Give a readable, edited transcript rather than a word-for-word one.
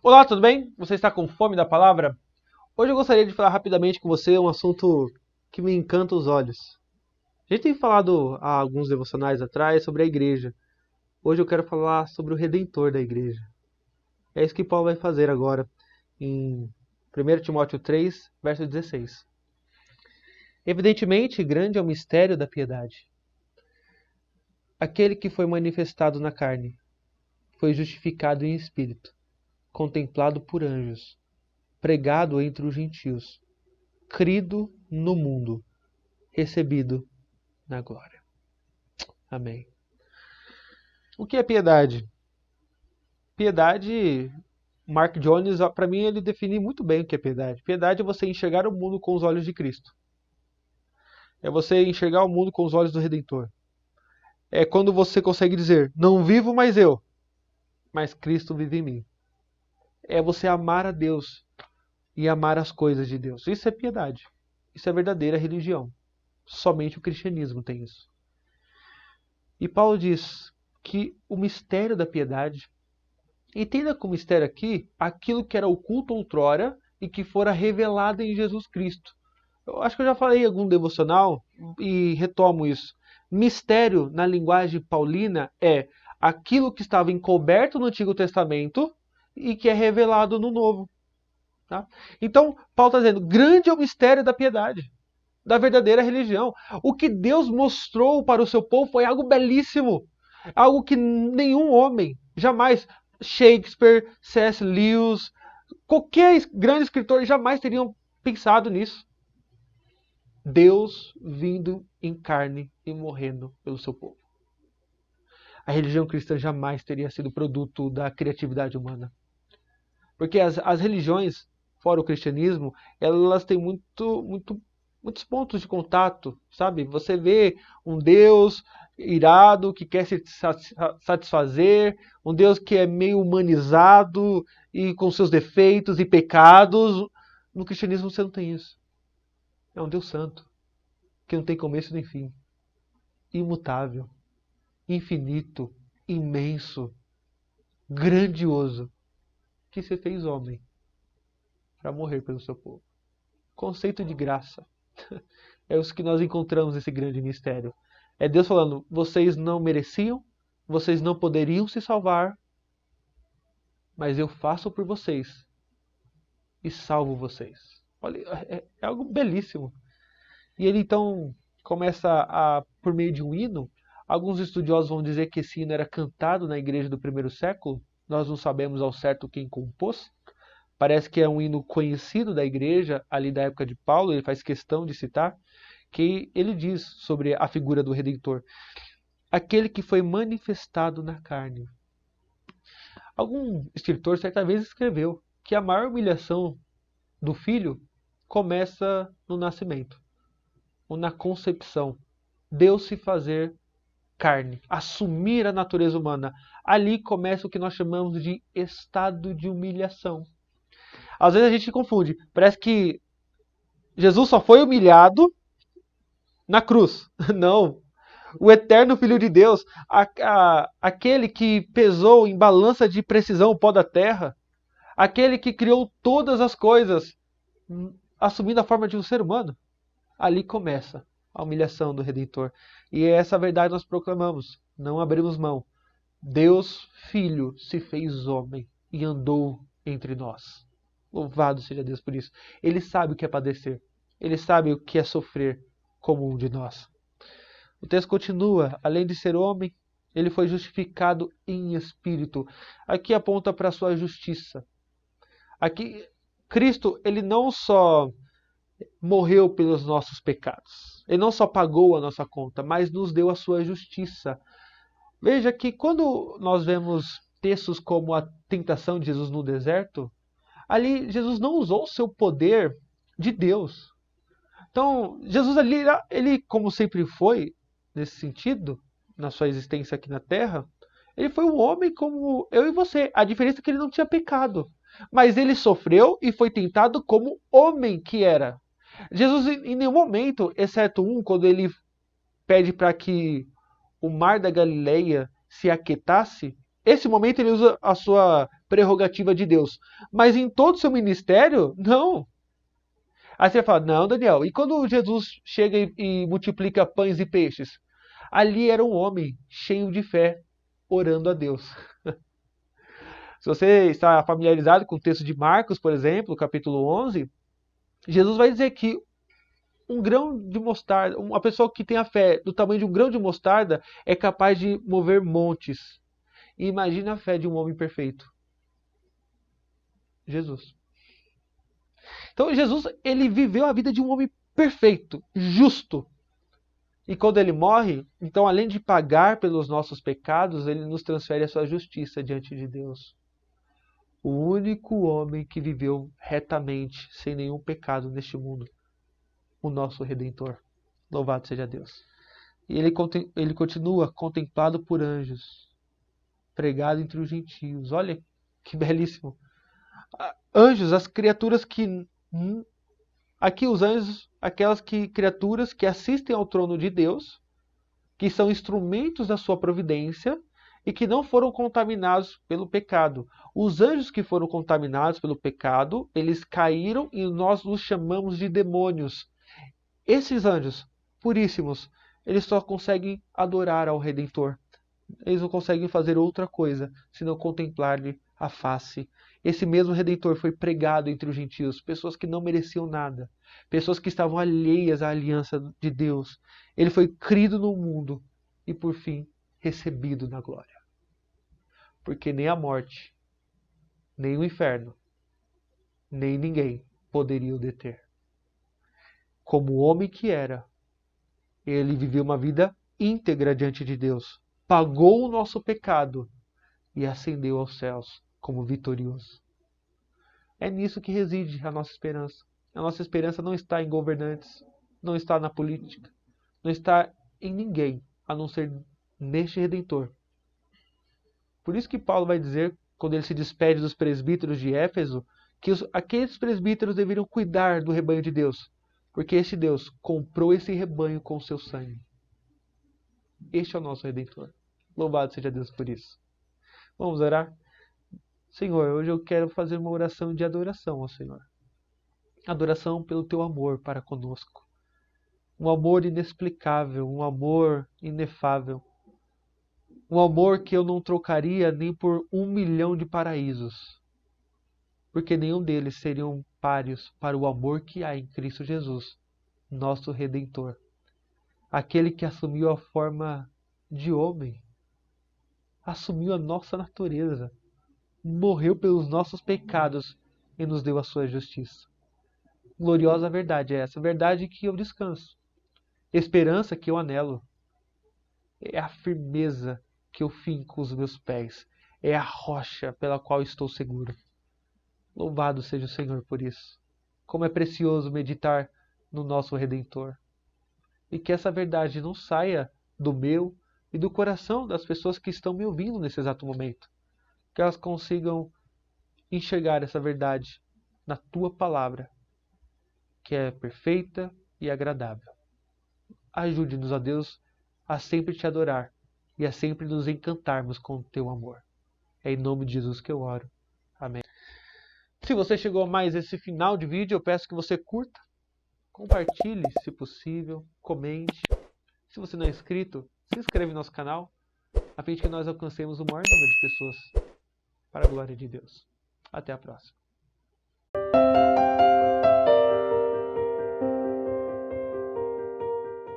Olá, tudo bem? Você está com fome da palavra? Hoje eu gostaria de falar rapidamente com você um assunto que me encanta os olhos. A gente tem falado há alguns devocionais atrás sobre a igreja. Hoje eu quero falar sobre o Redentor da igreja. É isso que Paulo vai fazer agora em 1 Timóteo 3, verso 16. Evidentemente, grande é o mistério da piedade. Aquele que foi manifestado na carne, foi justificado em espírito, contemplado por anjos, pregado entre os gentios, crido no mundo, recebido na glória. Amém. O que é piedade? Piedade, Mark Jones, para mim, ele define muito bem o que é piedade. Piedade é você enxergar o mundo com os olhos de Cristo. É você enxergar o mundo com os olhos do Redentor. É quando você consegue dizer, não vivo mais eu, mas Cristo vive em mim. É você amar a Deus e amar as coisas de Deus. Isso é piedade. Isso é verdadeira religião. Somente o cristianismo tem isso. E Paulo diz que o mistério da piedade, entenda como mistério aqui aquilo que era oculto outrora e que fora revelado em Jesus Cristo. Eu acho que eu já falei em algum devocional e retomo isso. Mistério, na linguagem paulina, é aquilo que estava encoberto no Antigo Testamento e que é revelado no Novo. Tá? Então, Paulo está dizendo, grande é o mistério da piedade, da verdadeira religião. O que Deus mostrou para o seu povo foi algo belíssimo. Algo que nenhum homem, jamais, Shakespeare, C.S. Lewis, qualquer grande escritor jamais teriam pensado nisso. Deus vindo em carne e morrendo pelo seu povo. A religião cristã jamais teria sido produto da criatividade humana. Porque as religiões, fora o cristianismo, elas têm muitos pontos de contato, sabe? Você vê um Deus irado que quer se satisfazer, um Deus que é meio humanizado e com seus defeitos e pecados. No cristianismo você não tem isso. É um Deus santo, que não tem começo nem fim, imutável, infinito, imenso, grandioso, que se fez homem para morrer pelo seu povo. Conceito de graça. É isso que nós encontramos nesse grande mistério. É Deus falando, vocês não mereciam, vocês não poderiam se salvar, mas eu faço por vocês e salvo vocês. Olha, é algo belíssimo. E ele então começa por meio de um hino. Alguns estudiosos vão dizer que esse hino era cantado na igreja do primeiro século. Nós não sabemos ao certo quem compôs. Parece que é um hino conhecido da igreja, ali da época de Paulo, ele faz questão de citar, que ele diz sobre a figura do Redentor. Aquele que foi manifestado na carne. Algum escritor certa vez escreveu que a maior humilhação do filho começa no nascimento, ou na concepção. Deus se fazer carne, assumir a natureza humana. Ali começa o que nós chamamos de estado de humilhação. Às vezes a gente confunde. Parece que Jesus só foi humilhado na cruz. Não. O eterno Filho de Deus, aquele que pesou em balança de precisão o pó da terra, aquele que criou todas as coisas, assumindo a forma de um ser humano. Ali começa a humilhação do Redentor. E é essa verdade nós proclamamos. Não abrimos mão. Deus, Filho, se fez homem e andou entre nós. Louvado seja Deus por isso. Ele sabe o que é padecer. Ele sabe o que é sofrer como um de nós. O texto continua. Além de ser homem, ele foi justificado em espírito. Aqui aponta para a sua justiça. Aqui, Cristo, ele não só morreu pelos nossos pecados. Ele não só pagou a nossa conta, mas nos deu a sua justiça. Veja que quando nós vemos textos como a tentação de Jesus no deserto, ali Jesus não usou o seu poder de Deus. Então, Jesus ali, ele como sempre foi, nesse sentido, na sua existência aqui na Terra, ele foi um homem como eu e você. A diferença é que ele não tinha pecado. Mas ele sofreu e foi tentado como homem que era. Jesus em nenhum momento, exceto quando ele pede para que o mar da Galileia se aquietasse, esse momento ele usa a sua prerrogativa de Deus. Mas em todo o seu ministério, não. Aí você fala, não, Daniel, e quando Jesus chega e multiplica pães e peixes? Ali era um homem cheio de fé, orando a Deus. Se você está familiarizado com o texto de Marcos, por exemplo, capítulo 11, Jesus vai dizer que um grão de mostarda, uma pessoa que tem a fé do tamanho de um grão de mostarda é capaz de mover montes. E imagina a fé de um homem perfeito. Jesus. Então Jesus, ele viveu a vida de um homem perfeito, justo. E quando ele morre, então além de pagar pelos nossos pecados, ele nos transfere a sua justiça diante de Deus. O único homem que viveu retamente, sem nenhum pecado neste mundo. O nosso Redentor. Louvado seja Deus. E ele continua contemplado por anjos, pregado entre os gentios. Olha que belíssimo. Anjos, as criaturas que... Aqui os anjos, criaturas que assistem ao trono de Deus, que são instrumentos da sua providência e que não foram contaminados pelo pecado. Os anjos que foram contaminados pelo pecado, eles caíram e nós os chamamos de demônios. Esses anjos puríssimos, eles só conseguem adorar ao Redentor. Eles não conseguem fazer outra coisa senão contemplar-lhe a face. Esse mesmo Redentor foi pregado entre os gentios, pessoas que não mereciam nada, pessoas que estavam alheias à aliança de Deus. Ele foi crido no mundo e, por fim, recebido na glória. Porque nem a morte, nem o inferno, nem ninguém poderia o deter. Como o homem que era, ele viveu uma vida íntegra diante de Deus, pagou o nosso pecado e ascendeu aos céus como vitorioso. É nisso que reside a nossa esperança. A nossa esperança não está em governantes, não está na política, não está em ninguém, a não ser neste Redentor. Por isso que Paulo vai dizer, quando ele se despede dos presbíteros de Éfeso, que aqueles presbíteros deveriam cuidar do rebanho de Deus, porque este Deus comprou esse rebanho com o seu sangue. Este é o nosso Redentor. Louvado seja Deus por isso. Vamos orar? Senhor, hoje eu quero fazer uma oração de adoração ao Senhor. Adoração pelo teu amor para conosco. Um amor inexplicável, um amor inefável. Um amor que eu não trocaria nem por 1 milhão de paraísos. Porque nenhum deles seriam páreos para o amor que há em Cristo Jesus, nosso Redentor. Aquele que assumiu a forma de homem. Assumiu a nossa natureza. Morreu pelos nossos pecados e nos deu a sua justiça. Gloriosa verdade é essa, verdade que eu descanso. Esperança que eu anelo. É a firmeza que eu finco os meus pés. É a rocha pela qual estou seguro. Louvado seja o Senhor por isso. Como é precioso meditar no nosso Redentor. E que essa verdade não saia do meu e do coração das pessoas que estão me ouvindo nesse exato momento. Que elas consigam enxergar essa verdade na tua palavra, que é perfeita e agradável. Ajude-nos, ó Deus, a sempre te adorar e a sempre nos encantarmos com o teu amor. É em nome de Jesus que eu oro. Amém. Se você chegou a mais esse final de vídeo, eu peço que você curta, compartilhe, se possível, comente. Se você não é inscrito, se inscreve no nosso canal, a fim de que nós alcancemos o maior número de pessoas para a glória de Deus. Até a próxima.